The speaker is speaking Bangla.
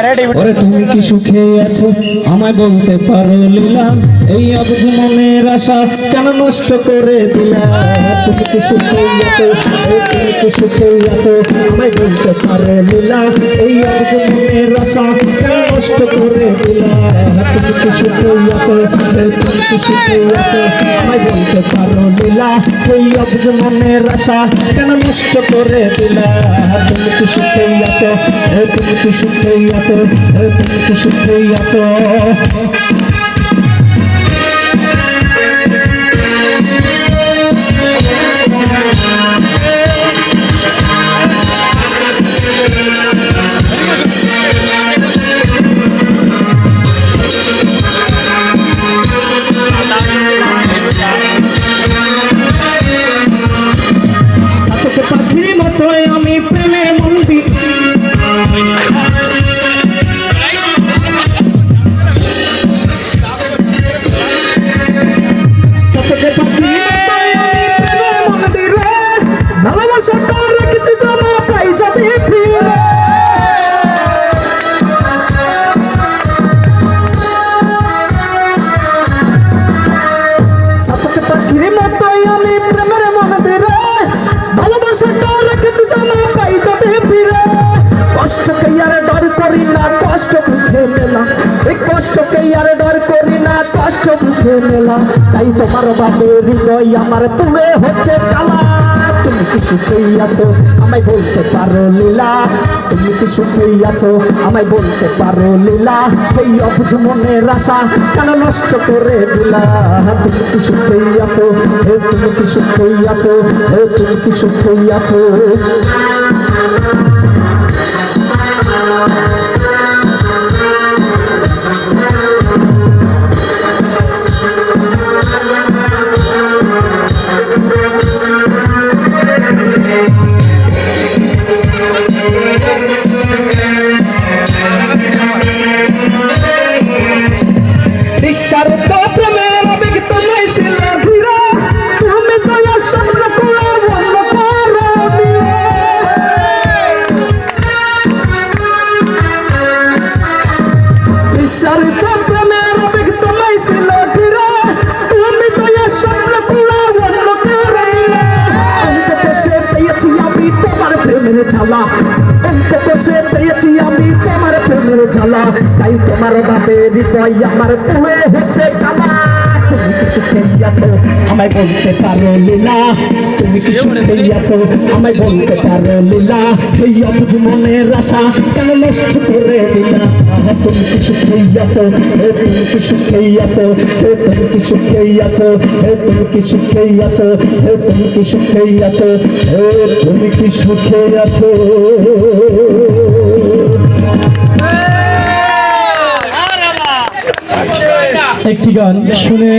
ওরে তুমি কি সুখে আছো আমায় বলতে পারো লীলা, এই অবুঝ মনের আশা কেন নষ্ট করে দিলা। তুমি কি সুখে আছো, তুমি কি সুখে আছো আমায় বলতে পারো লীলা, এই অবুঝ মনের আশা কেন নষ্ট করে দিলা। তুমি কি সুখে আছো, তুমি কি সুখে আছো আমায় বলতে পারো লীলা, এই অবুঝ মনের আশা কেন নষ্ট করে দিলা। তুমি কি সুখে আছো, তুমি কি সুখে আছো, তুমি কি সুখে আছো। পাখির মতো আমি প্রেমে মন্দি, ভালোবাসাটা রেখেছি জমা পাই যাবে ফিরে। সাপকে পাখির মতোই আমি প্রেমের মন্দিরে, ভালোবাসাটা রেখেছি জমা পাই যাবে ফিরে। কষ্টকে আর ডর করি না, কষ্ট বুঝে নিলাম, এই কষ্টকে আর ডর করি না, কষ্ট বুঝে নিলাম। তাই তোমার বাপের হৃদয় আমার তুলে হচ্ছে কালা। তুমি কি সুখে আছো আমায় বলতে পারো লীলা, তুমি কি সুখে আছো আমায় বলতে পারো লীলা, এই অবুঝ মনের আশা কেন নষ্ট করে দিলা। তুমি কি সুখে আছো, তুমি কি সুখে আছো, তুমি কি সুখে আছো। প্রেমের আবেগ তোমায় ছিল ঘিরে, তুমি তো স্বপ্ন করে বন্ধ করো দিলে। বিশারিত প্রেমের আবেগ তোমায় ছিল ঘিরে, তুমি তো স্বপ্ন করে বন্ধ করো দিলে। অন্তত সে পেয়েছি আমি তোমার প্রেমের জ্বালা, অন্তত সে পেয়েছি আমি তোমার প্রেমের জ্বালা। তাই তোমার বাপের হৃদয় আমার পুড়ে হচ্ছে কালা। তুমি কি সুখে আছো আমায় বলতে পারো লীলা, তুমি কি সুখে আছো আমায় বলতে পারো লীলা, এই অবুঝ মনের আশা কেন নষ্ট করে দিলা। তুমি কি সুখে আছো, তুমি কি সুখে আছো, তুমি কি সুখে আছো, তুমি কি সুখে আছো, তুমি কি সুখে আছো, তুমি কি সুখে আছো। একটি গান শুনে